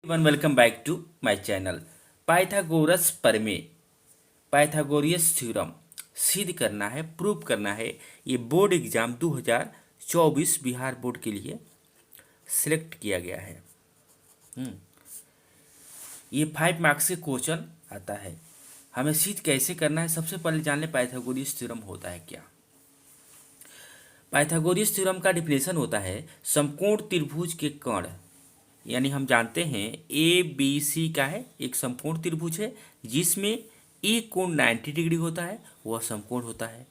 Welcome back to my channel. Pythagoras प्रमेय, Pythagoras theorem सिद्ध करना है, प्रूव करना है। ये बोर्ड एग्जाम 2024 बिहार बोर्ड के लिए सिलेक्ट किया गया है। ये 5 मार्क्स के क्वेश्चन आता है। हमें सिद्ध कैसे करना है, सबसे पहले जान ले पाइथागोरियस थ्योरम होता है क्या। पाइथागोरियस थ्योरम का डिफिनेशन होता है समकोण त्रिभुज के कर्ण, यानी हम जानते हैं ए बी सी का है, एक समकोण त्रिभुज है जिसमें एक कोण 90 डिग्री होता है, वह समकोण होता है।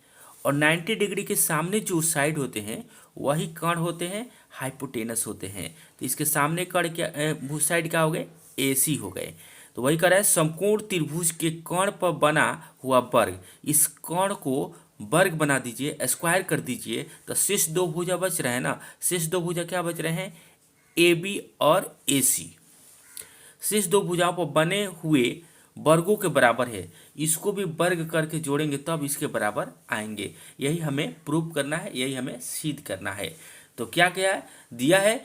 और 90 डिग्री के सामने जो साइड होते हैं वही कर्ण होते हैं, हाइपोटेनस होते हैं। तो इसके सामने कर्ण क्या, भुज साइड क्या हो गए, ए सी हो गए। तो वही कह रहा है समकोण त्रिभुज के कर्ण पर बना हुआ वर्ग, इस कर्ण को वर्ग बना दीजिए, स्क्वायर कर दीजिए, तो शेष दो भुजा बच रहे हैं ना। शेष दो भुजा क्या बच रहे हैं, ए बी और ए सी। शेष दो भुजाओं पर बने हुए वर्गों के बराबर है, इसको भी वर्ग करके जोड़ेंगे तब इसके बराबर आएंगे। यही हमें प्रूव करना है, यही हमें सिद्ध करना है। तो क्या क्या है दिया है,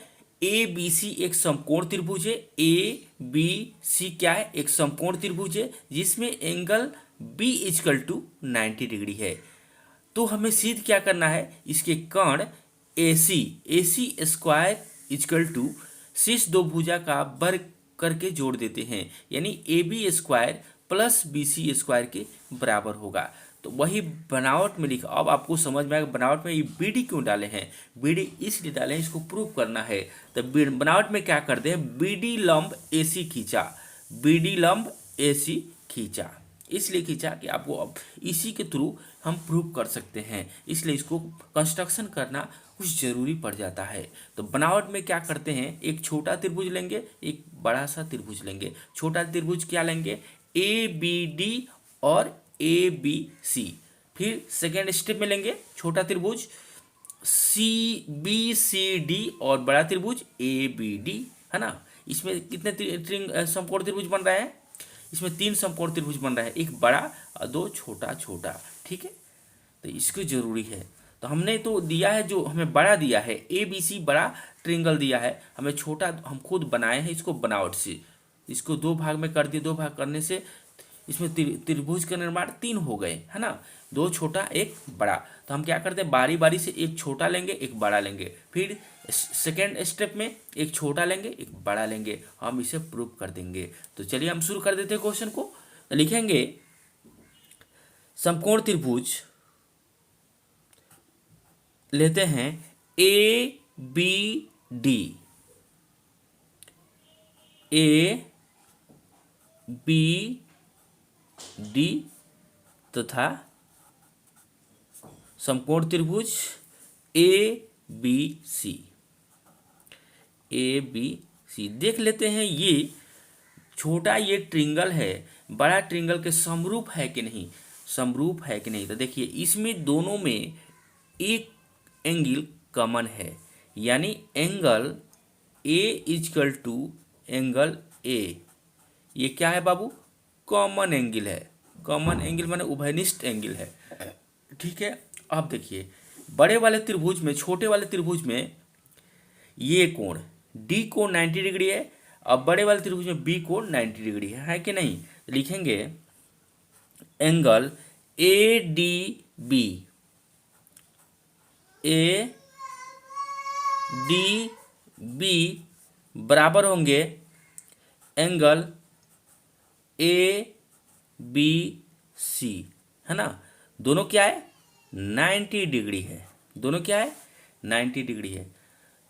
ए बी सी एक समकोण त्रिभुज है। ए बी सी क्या है, एक समकोण त्रिभुज है जिसमें angle B equal to 90 degree है। तो हमें सिद्ध क्या करना है, इसके कर्ण A C square equal to शेष दो भुजा का वर्ग करके जोड़ देते हैं, यानी A B square plus B C square के बराबर होगा। तो वही बनावट में लिखा। अब आपको समझ में आएगा बनावट में ये बी डी क्यों डाले हैं। बी डी इसलिए डाले हैं, इसको प्रूव करना है। तो बनावट में क्या करते हैं, बी डी लंब ए सी खींचा, बी डी लंब ए सी खींचा, इसलिए खींचा कि आपको अब इसी के थ्रू हम प्रूव कर सकते हैं, इसलिए इसको कंस्ट्रक्शन करना कुछ जरूरी पड़ जाता है। तो बनावट में क्या करते हैं, एक छोटा त्रिभुज लेंगे, एक बड़ा सा त्रिभुज लेंगे। छोटा त्रिभुज क्या लेंगे, ए बी डी और ए बी सी। फिर सेकेंड स्टेप में लेंगे छोटा त्रिभुज सी बी सी डी और बड़ा त्रिभुज ए बी डी, है ना। इसमें कितने समकोण त्रिभुज बन रहे हैं, इसमें 3 समकोण त्रिभुज बन रहा है, एक बड़ा और 2 छोटा छोटा, ठीक है। तो इसको जरूरी है। तो हमने तो दिया है, जो हमें बड़ा दिया है ए बी सी बड़ा ट्रिंगल दिया है, हमें छोटा हम खुद बनाए हैं इसको बनावट से। इसको 2 भाग में कर दिए, 2 भाग करने से इसमें त्रिभुज का निर्माण 3 हो गए, है ना, 2 छोटा 1 बड़ा। तो हम क्या करते हैं, बारी बारी से एक छोटा लेंगे एक बड़ा लेंगे, फिर सेकेंड स्टेप में एक छोटा लेंगे एक बड़ा लेंगे, हम इसे प्रूव कर देंगे। तो चलिए हम शुरू कर देते हैं क्वेश्चन को। तो लिखेंगे समकोण त्रिभुज लेते हैं A B D, A B D तथा समकोण त्रिभुज ए बी सी। ए बी सी देख लेते हैं, ये छोटा ये ट्रिंगल है, बड़ा ट्रिंगल के समरूप है कि नहीं, समरूप है कि नहीं। तो देखिए इसमें दोनों में एक एंगल कॉमन है, यानी angle A equal to angle A, ये क्या है बाबू, कॉमन एंगल है। कॉमन एंगल माने उभयनिष्ठ एंगल है, ठीक है। अब देखिए बड़े वाले त्रिभुज में, छोटे वाले त्रिभुज में ये कोण डी कोण 90 डिग्री है, अब बड़े वाले त्रिभुज में बी कोण 90 डिग्री है कि नहीं। लिखेंगे angle A D B, A D B बराबर होंगे एंगल ए बी सी, है ना। दोनों क्या है, 90 डिग्री है, दोनों क्या है 90 डिग्री है।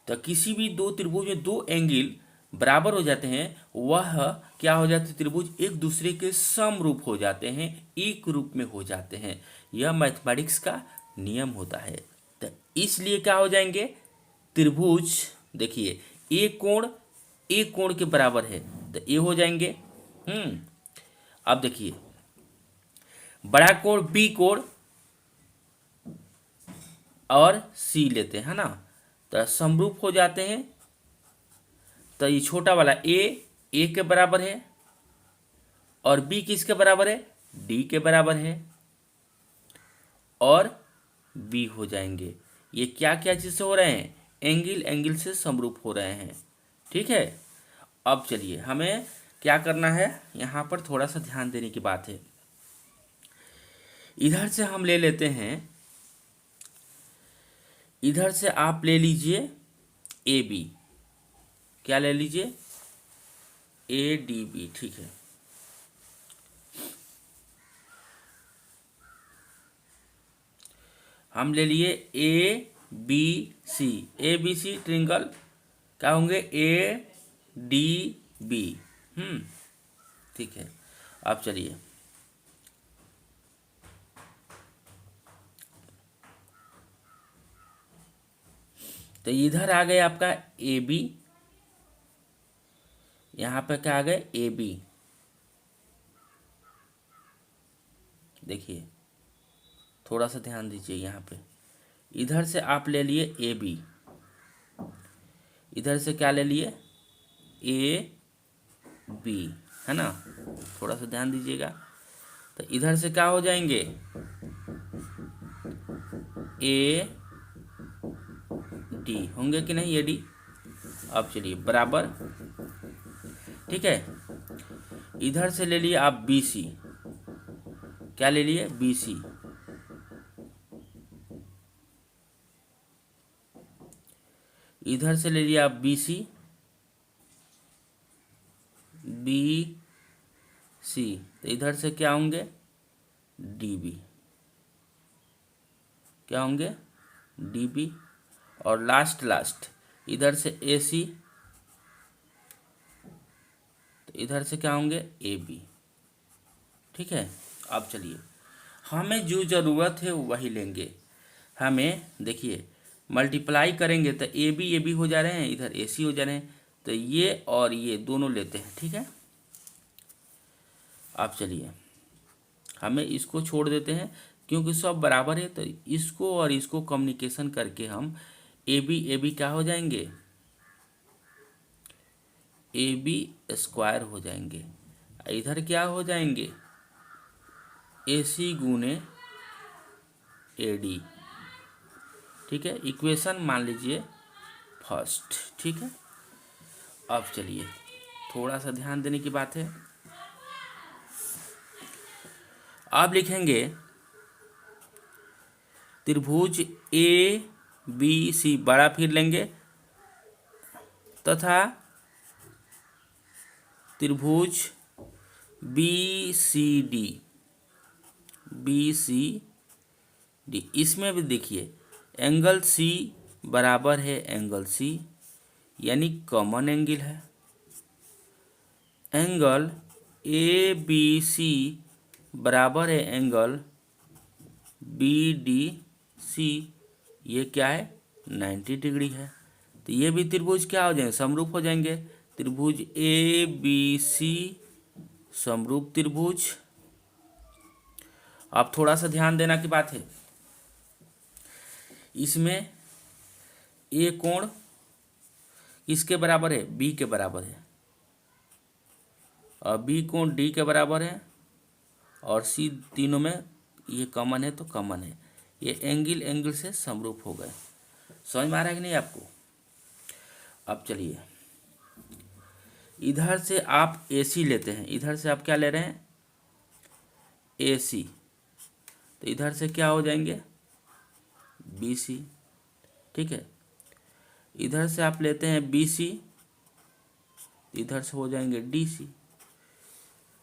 तो किसी भी दो त्रिभुज में 2 एंगल बराबर हो जाते हैं, वह क्या हो जाते हैं, त्रिभुज एक दूसरे के समरूप हो जाते हैं, एक रूप में हो जाते हैं। यह मैथमेटिक्स का नियम होता है। तो इसलिए क्या हो जाएंगे त्रिभुज, देखिए ए कोण के बराबर है तो ए हो जाएंगे। अब देखिए बड़ा कोण बी कोण और सी लेते हैं, ना, तो समरूप हो जाते हैं। तो ये छोटा वाला ए के बराबर है और बी किसके बराबर है, डी के बराबर है, और बी हो जाएंगे। ये क्या क्या चीज़ से हो रहे हैं, एंगल एंगल से समरूप हो रहे हैं, ठीक है। अब चलिए हमें क्या करना है, यहाँ पर थोड़ा सा ध्यान देने की बात है। इधर से हम ले लेते हैं, इधर से आप ले लीजिए ए बी, क्या ले लीजिए, ए डी बी, ठीक है। हम ले लिए A B C, A B C triangle क्या होंगे, ए डी बी। ठीक है। अब चलिए तो इधर आ गए आपका ए बी, यहाँ पे क्या आ गए ए बी, देखिए थोड़ा सा ध्यान दीजिए यहाँ पे। इधर से आप ले लिए ए बी, इधर से क्या ले लिए ए बी, है ना, थोड़ा सा ध्यान दीजिएगा। तो इधर से क्या हो जाएंगे, ए डी होंगे कि नहीं, ए डी। अब चलिए बराबर, ठीक है। इधर से ले लिए आप बी सी, क्या ले लिए बी सी, इधर से ले लिया आप बी सी, बी सी, तो इधर से क्या होंगे डी बी, क्या होंगे डी बी। और लास्ट इधर से ए सी, तो इधर से क्या होंगे ए बी, ठीक है। अब चलिए हमें जो ज़रूरत है वही लेंगे। हमें देखिए मल्टीप्लाई करेंगे तो ए बी हो जा रहे हैं, इधर ए सी हो जा रहे हैं, तो ये और ये दोनों लेते हैं, ठीक है। अब चलिए हमें इसको छोड़ देते हैं क्योंकि सब बराबर है, तो इसको और इसको कम्युनिकेशन करके हम ए बी क्या हो जाएंगे, ए बी स्क्वायर हो जाएंगे। इधर क्या हो जाएंगे ए सी गुने ए डी, ठीक है। इक्वेशन मान लीजिए फर्स्ट, ठीक है। अब चलिए थोड़ा सा ध्यान देने की बात है। आप लिखेंगे त्रिभुज ए बी सी बड़ा फिर लेंगे तथा त्रिभुज बी सी डी, इसमें भी देखिए एंगल सी बराबर है एंगल सी, यानी कॉमन एंगल है। एंगल ए बी सी बराबर है एंगल बी डी सी, ये क्या है 90 डिग्री है। तो ये भी त्रिभुज क्या हो जाएंगे, समरूप हो जाएंगे। त्रिभुज ए बी सी समरूप त्रिभुज। अब थोड़ा सा ध्यान देना की बात है, इसमें ए कोण किसके बराबर है, बी के बराबर है, और बी कोण डी के बराबर है, और सी तीनों में ये कॉमन है तो कॉमन है, ये एंगल से समरूप हो गए। समझ में आ रहा है कि नहीं आपको। अब चलिए इधर से आप ए सी लेते हैं, इधर से आप क्या ले रहे हैं ए सी, तो इधर से क्या हो जाएंगे बी सी, ठीक है। इधर से आप लेते हैं बी सी, इधर से हो जाएंगे डी सी।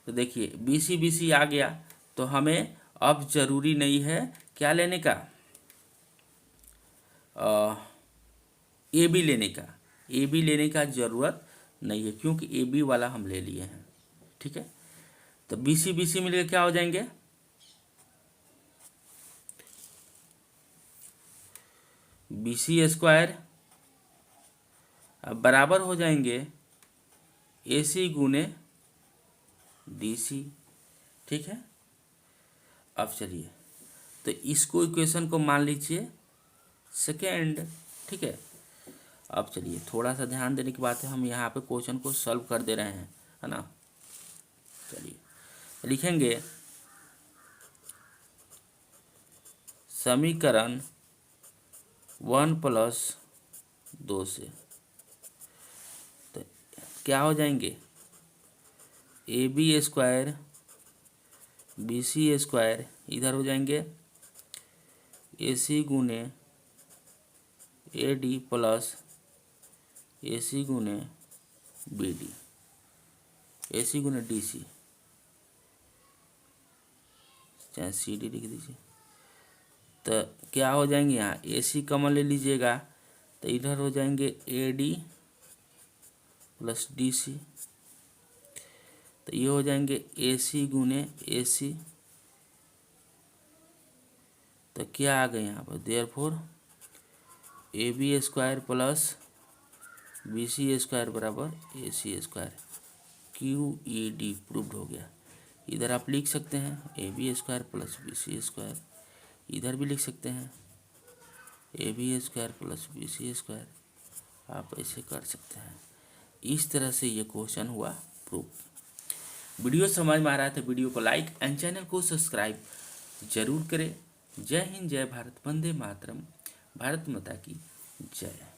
तो देखिए बी सी आ गया, तो हमें अब जरूरी नहीं है क्या लेने का, ए बी लेने का, ए बी लेने का ज़रूरत नहीं है क्योंकि ए बी वाला हम ले लिए हैं, ठीक है। तो बी सी मिलकर क्या हो जाएंगे बी सी स्क्वायर, अब बराबर हो जाएंगे ए सी गुने डी सी, ठीक है। अब चलिए तो इसको इक्वेशन को मान लीजिए सेकेंड, ठीक है। अब चलिए थोड़ा सा ध्यान देने की बात है, हम यहाँ पे क्वेश्चन को सॉल्व कर दे रहे हैं, है ना। चलिए लिखेंगे समीकरण 1 + 2 से, तो क्या हो जाएंगे, A B square B C square इधर हो जाएंगे ए सी गुने ए डी प्लस ए सी गुने बी डी, ए सी गुने डी सी, चाहे सी डी लिख दीजिए। तो क्या हो जाएंगे, यहाँ ए सी कॉमन ले लीजिएगा तो इधर हो जाएंगे A D plus D C, तो ये हो जाएंगे ए सी गुने ए सी। तो क्या आ गए यहाँ पर, therefore A B square plus B C square बराबर A C square, Q E D proved हो गया। इधर आप लिख सकते हैं A B square plus B C square, इधर भी लिख सकते हैं A B square plus B C square, आप ऐसे कर सकते हैं। इस तरह से ये क्वेश्चन हुआ प्रूफ। वीडियो समझ में आ रहा है तो वीडियो को लाइक एंड चैनल को सब्सक्राइब जरूर करें। जय हिंद, जय भारत, वंदे मातरम, भारत माता की जय।